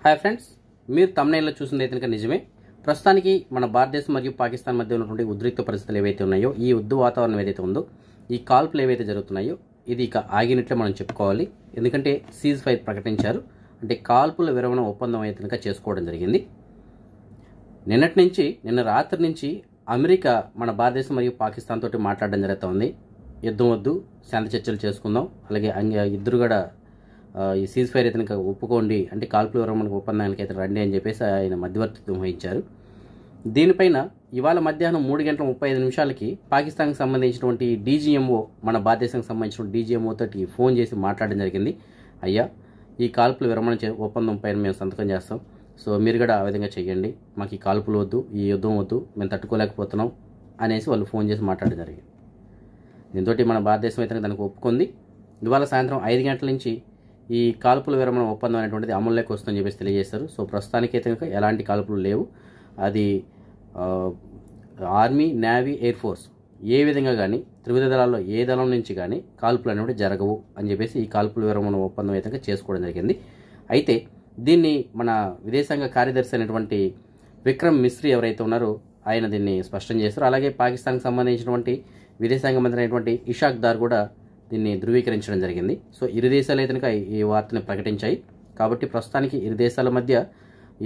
Hi friends, మీరు తమ్నైల్లో చూసింది అయితే కనుక నిజమే. ప్రస్తుతానికి మన భారతదేశం మరియు పాకిస్తాన్ మధ్య ఉన్నటువంటి ఉద్రిక్త పరిస్థితులు ఏవైతే ఉన్నాయో, ఈ యుద్ధ వాతావరణం ఏదైతే ఉందో, ఈ కాల్పులు ఏవైతే జరుగుతున్నాయో ఇది ఇక ఆగినట్లే మనం చెప్పుకోవాలి. ఎందుకంటే సీజ్ ఫైర్ ప్రకటించారు, అంటే కాల్పుల విరమణ ఒప్పందం అయితే కనుక చేసుకోవడం జరిగింది. నిన్న రాత్రి నుంచి అమెరికా మన భారతదేశం మరియు పాకిస్తాన్ తోటి మాట్లాడడం జరుగుతుంది. యుద్ధం వద్దు, శాంతి చర్చలు చేసుకుందాం, అలాగే ఇద్దరు కూడా ఈ సీజ్ ఫైర్ అయితే ఒప్పుకోండి, అంటే కాల్పుల విరమణ ఒప్పందానికి అయితే రండి అని చెప్పేసి ఆయన మధ్యవర్తిత్వం వహించారు. దీనిపైన ఇవాళ మధ్యాహ్నం 3:35 పాకిస్తాన్కి సంబంధించినటువంటి డీజీఎంఓ, మన భారతదేశానికి సంబంధించిన డీజీఎంఓ తోటి ఫోన్ చేసి మాట్లాడడం జరిగింది. అయ్యా, ఈ కాల్పుల విరమణ ఒప్పందం పైన మేము సంతకం చేస్తాం, సో మీరు కూడా ఆ విధంగా చెయ్యండి, మాకు ఈ కాల్పులు వద్దు, ఈ యుద్ధం వద్దు, మేము తట్టుకోలేకపోతున్నాం అనేసి వాళ్ళు ఫోన్ చేసి మాట్లాడడం జరిగింది. దీంతో మన భారతదేశం అయితే దానికి ఒప్పుకుంది. ఇవాళ సాయంత్రం 5 గంటల నుంచి ఈ కాల్పుల విరమణ ఒప్పందం అనేటువంటిది అమల్లోకి వస్తుందని చెప్పేసి తెలియజేస్తారు. సో ప్రస్తుతానికి అయితే కనుక ఎలాంటి కాల్పులు లేవు. అది ఆర్మీ, నేవీ, ఎయిర్ ఫోర్స్ ఏ విధంగా కానీ, త్రివిధ దళాల్లో ఏ దళం నుంచి కానీ కాల్పులు అనేవి జరగవు అని చెప్పేసి ఈ కాల్పుల విరమణ ఒప్పందం అయితే చేసుకోవడం జరిగింది. అయితే దీన్ని మన విదేశాంగ కార్యదర్శి అయినటువంటి విక్రమ్ మిస్రీ ఎవరైతే ఉన్నారో ఆయన దీన్ని స్పష్టం చేశారు. అలాగే పాకిస్తాన్కి సంబంధించినటువంటి విదేశాంగ మంత్రి అయినటువంటి ఇషాక్ దార్ కూడా దీన్ని ధృవీకరించడం జరిగింది. సో ఇరు దేశాలు అయితే కనుక ఈ వార్తని ప్రకటించాయి. కాబట్టి ప్రస్తుతానికి ఇరు దేశాల మధ్య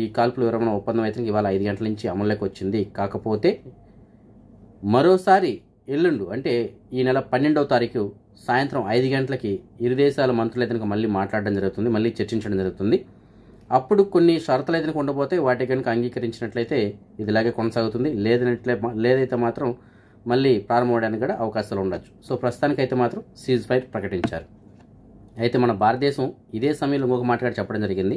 ఈ కాల్పుల విరమణ ఒప్పందం అయితే ఇవాళ 5 గంటల నుంచి అమల్లోకి వచ్చింది. కాకపోతే మరోసారి ఎల్లుండు, అంటే ఈ నెల 12వ తారీఖు సాయంత్రం 5 గంటలకి ఇరు దేశాల మంత్రులు అయితే మళ్ళీ మాట్లాడడం జరుగుతుంది, మళ్ళీ చర్చించడం జరుగుతుంది. అప్పుడు కొన్ని షరతులు అయితే ఉండబోతే వాటి కనుక అంగీకరించినట్లయితే ఇది ఇలాగే కొనసాగుతుంది, లేదైతే మాత్రం మళ్ళీ ప్రారంభమవడానికి కూడా అవకాశాలు ఉండొచ్చు. సో ప్రస్తుతానికైతే మాత్రం సీజ్ ఫైర్ ప్రకటించారు. అయితే మన భారతదేశం ఇదే సమయంలో ఇంకొక మాట కూడా చెప్పడం జరిగింది.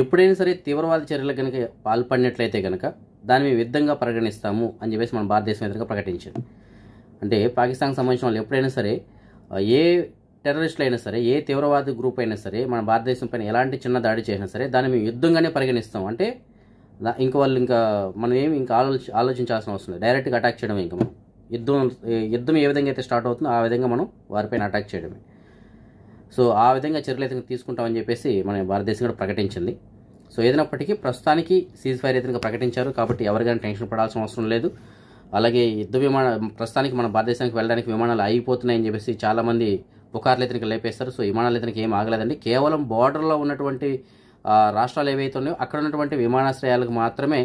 ఎప్పుడైనా సరే తీవ్రవాద చర్యలు కనుక పాల్పడినట్లయితే కనుక దాన్ని మేము యుద్ధంగా పరిగణిస్తాము అని చెప్పేసి మన భారతదేశం ఎదురుగా ప్రకటించింది. అంటే పాకిస్తాన్కి సంబంధించిన వాళ్ళు ఎప్పుడైనా సరే, ఏ టెర్రరిస్టులు అయినా సరే, ఏ తీవ్రవాద గ్రూప్ అయినా సరే మన భారతదేశం పైన ఎలాంటి చిన్న దాడి చేసినా సరే దాన్ని మేము యుద్ధంగానే పరిగణిస్తాం. అంటే వాళ్ళు మనం ఏమి ఆలోచించాల్సిన అవసరం లేదు, డైరెక్ట్గా అటాక్ చేయడమే. ఇంకా మనం యుద్ధం ఏ విధంగా అయితే స్టార్ట్ అవుతుందో ఆ విధంగా మనం వారిపైన అటాక్ చేయడమే. సో ఆ విధంగా చర్యలు అయితే తీసుకుంటామని చెప్పేసి మన భారతదేశం కూడా ప్రకటించింది. సో ఏదైనప్పటికీ ప్రస్తుతానికి సీజ్ ఫైర్ అయితే ప్రకటించారు, కాబట్టి ఎవరికైనా టెన్షన్ పడాల్సిన అవసరం లేదు. అలాగే ప్రస్తుతానికి మన భారతదేశానికి వెళ్ళడానికి విమానాలు ఆగిపోతున్నాయని చెప్పేసి చాలామంది పుకార్లు అయితే లేపేస్తారు. సో విమానాలు అయితే ఏం ఆగలేదండి. కేవలం బార్డర్లో ఉన్నటువంటి రాష్ట్రాలు ఏవైతే ఉన్నాయో అక్కడ ఉన్నటువంటి విమానాశ్రయాలకు మాత్రమే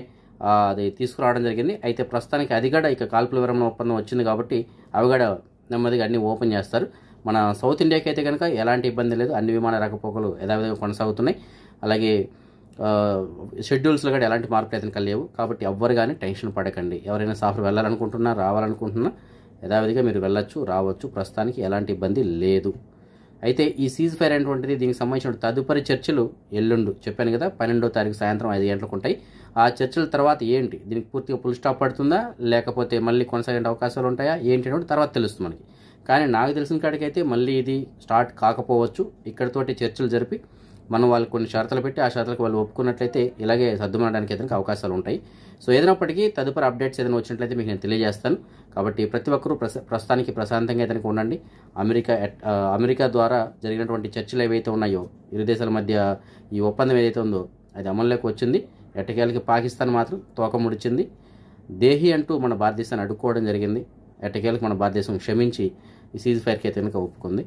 అది తీసుకురావడం జరిగింది. అయితే ప్రస్తుతానికి అది కూడా ఇక కాల్పుల విరమణ ఒప్పందం వచ్చింది కాబట్టి అవి కూడా నెమ్మదిగా అన్ని ఓపెన్ చేస్తారు. మన సౌత్ ఇండియాకి అయితే కనుక ఎలాంటి ఇబ్బంది లేదు, అన్ని విమాన రాకపోకలు యథావిధిగా కొనసాగుతున్నాయి. అలాగే షెడ్యూల్స్లో కూడా ఎలాంటి మార్పులు అయితే లేవు. కాబట్టి ఎవ్వరు కానీ టెన్షన్ పడకండి. ఎవరైనా సాఫ్ట్ వెళ్ళాలనుకుంటున్నా, రావాలనుకుంటున్నా యథావిధిగా మీరు వెళ్ళొచ్చు, రావచ్చు. ప్రస్తుతానికి ఎలాంటి ఇబ్బంది లేదు. అయితే ఈ సీజ్ ఫైర్ అనేటువంటిది దీనికి సంబంధించిన తదుపరి చర్చలు ఎల్లుండు చెప్పాను కదా, 12వ తారీఖు సాయంత్రం 5 గంటలకు ఉంటాయి. ఆ చర్చల తర్వాత ఏంటి, దీనికి పూర్తిగా ఫుల్ స్టాప్ పడుతుందా, లేకపోతే మళ్ళీ కొనసాగే అవకాశాలు ఉంటాయా ఏంటి అనేది తర్వాత తెలుస్తుంది మనకి. కానీ నాకు తెలిసిన కాడికైతే మళ్ళీ ఇది స్టార్ట్ కాకపోవచ్చు. ఇక్కడితోటి చర్చలు జరిపి మనం వాళ్ళు కొన్ని షరతులు పెట్టి ఆ షరతులకు వాళ్ళు ఒప్పుకున్నట్లయితే ఇలాగే సర్దుమనడానికి ఏదైనా అవకాశాలు ఉంటాయి. సో ఏదైనప్పటికీ తదుపరి అప్డేట్స్ ఏదైనా వచ్చినట్లయితే మీకు నేను తెలియజేస్తాను. కాబట్టి ప్రతి ఒక్కరూ ప్రస్తుతానికి ప్రశాంతంగా ఏదైనా ఉండండి. అమెరికా ద్వారా జరిగినటువంటి చర్చలు ఏవైతే ఉన్నాయో, ఇరు దేశాల మధ్య ఈ ఒప్పందం ఏదైతే ఉందో అది అమల్లోకి వచ్చింది. ఎట్టకేలకి పాకిస్తాన్ మాత్రం తోక ముడిచింది. దేహి అంటూ మన భారతదేశాన్ని అడ్డుకోవడం జరిగింది. ఎట్టకేలకి మన భారతదేశం క్షమించి ఈ సీజ్ ఫైర్కి అయితే కనుక ఒప్పుకుంది.